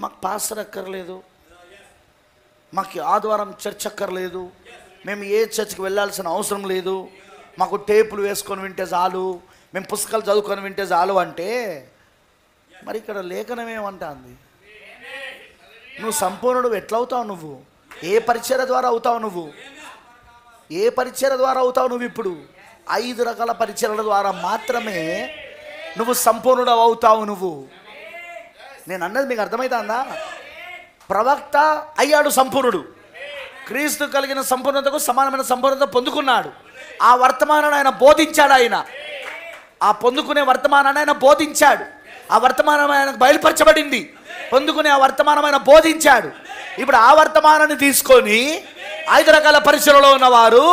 మాకు పాస్టర్ అక్కర్లేదు, మాకు ఆదివారం చర్చ్ అక్కర్లేదు, మేము ఏ చర్చ్కి వెళ్ళాల్సిన అవసరం లేదు, మాకు టేపులు వేసుకొని వింటే చాలు, మేము పుస్తకాలు చదువుకొని వింటే చాలు అంటే మరి ఇక్కడ లేఖనం ఏమంటుంది? నువ్వు సంపూర్ణుడు ఎట్లవుతావు? నువ్వు ఏ పరిచర్య ద్వారా అవుతావు? నువ్వు ఏ పరిచర్య ద్వారా అవుతావు? నువ్వు ఇప్పుడు 5 రకాల పరిచర్యల ద్వారా మాత్రమే నువ్వు సంపూర్ణుడు అవుతావు. నువ్వు, నేను అన్నది మీకు అర్థమవుతుందా? ప్రవక్త అయ్యాడు సంపూర్ణుడు, క్రీస్తు కలిగిన సంపూర్ణతకు సమానమైన సంపూర్ణత పొందుకున్నాడు. ఆ వర్తమానాన్ని ఆయన బోధించాడు. ఆయన ఆ పొందుకునే వర్తమానాన్ని ఆయన బోధించాడు. ఆ వర్తమానం ఆయనకు బయలుపరచబడింది. పొందుకునే ఆ వర్తమానం ఆయన బోధించాడు. ఇప్పుడు ఆ వర్తమానాన్ని తీసుకొని 5 రకాల పరిచర్యలో ఉన్నవారు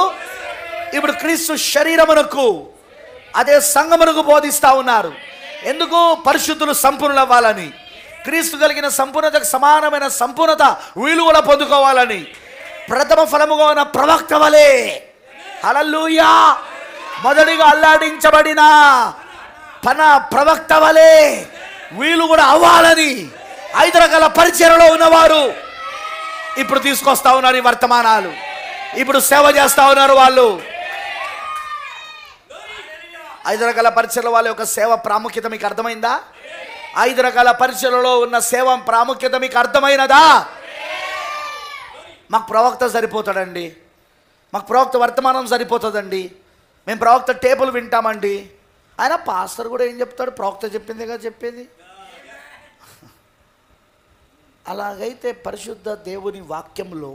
ఇప్పుడు క్రీస్తు శరీరమునకు, అదే సంఘమునకు బోధిస్తూ ఉన్నారు. ఎందుకు? పరిశుద్ధులు సంపూర్ణులు అవ్వాలని, క్రీస్తు కలిగిన సంపూర్ణతకు సమానమైన సంపూర్ణత వీళ్ళు కూడా పొందుకోవాలని. ప్రథమ ఫలముగా ఉన్న ప్రవక్త వలె, హల్లెలూయా, మొదటిగా అల్లాడించబడిన ప్రవక్త వలె వీళ్ళు కూడా అవ్వాలని 5 రకాల పరిచర్యలో ఉన్నవారు ఇప్పుడు తీసుకొస్తా ఉన్నారు ఈ వర్తమానాలు. ఇప్పుడు సేవ చేస్తా ఉన్నారు వాళ్ళు. 5 రకాల పరిచర్యల వాళ్ళ యొక్క సేవ ప్రాముఖ్యత మీకు అర్థమైందా? 5 రకాల పరిచర్యలలో ఉన్న సేవ ప్రాముఖ్యత మీకు అర్థమైనదా? మాకు ప్రవక్త సరిపోతాడండి, మాకు ప్రవక్త వర్తమానం సరిపోతుందండి, మేము ప్రవక్త టేబుల్ వింటామండి. ఆయన పాస్టర్ కూడా ఏం చెప్తాడు? ప్రవక్త చెప్పిందిగా చెప్పేది. అలాగైతే పరిశుద్ధ దేవుని వాక్యంలో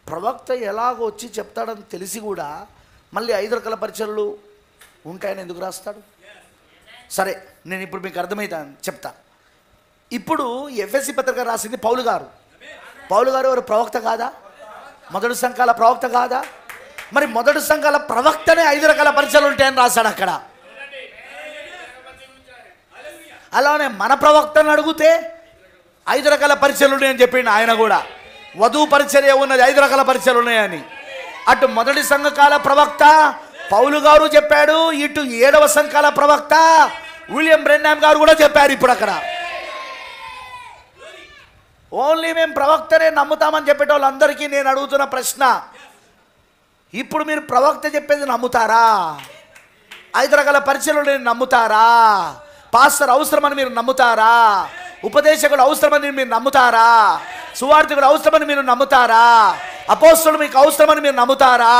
ప్రవక్త ఎలాగో వచ్చి చెప్తాడని తెలిసి కూడా మళ్ళీ 5 రకాల పరిచర్యలు ఉంటాయని ఎందుకు రాస్తాడు? సరే, నేను ఇప్పుడు మీకు అర్థమవుతాను చెప్తా. ఇప్పుడు ఎఫెసీ పత్రిక రాసింది పౌలు గారు. పౌలు గారు ఎవరు? ప్రవక్త కాదా? మొదటి సంఘాల ప్రవక్త కాదా? మరి మొదటి సంఘాల ప్రవక్తనే 5 రకాల పరిచర్యలు ఉంటాయని రాశాడు అక్కడ. అలానే మన ప్రవక్తను అడిగితే 5 రకాల పరిచర్యలు ఉన్నాయని చెప్పిండు ఆయన కూడా. వధువు పరిచర్య ఉన్నది, 5 రకాల పరిచర్యలు ఉన్నాయని. అటు మొదటి సంఘకాల ప్రవక్త పౌలు గారు చెప్పాడు, ఇటు 7వ సంఘకాల ప్రవక్త విలియం బ్రెన్హామ్ గారు కూడా చెప్పారు. ఇప్పుడు అక్కడ ఓన్లీ మేము ప్రవక్తనే నమ్ముతామని చెప్పేట వాళ్ళందరికీ నేను అడుగుతున్న ప్రశ్న, ఇప్పుడు మీరు ప్రవక్త చెప్పేది నమ్ముతారా? 5 రకాల పరిచర్యలు నేను నమ్ముతారా? పాస్టర్ అవసరమని మీరు నమ్ముతారా? ఉపదేశకుడు అవసరమని మీరు నమ్ముతారా? సువార్థికుడు అవసరమని మీరు నమ్ముతారా? అపోస్తలుడు మీకు అవసరమని మీరు నమ్ముతారా?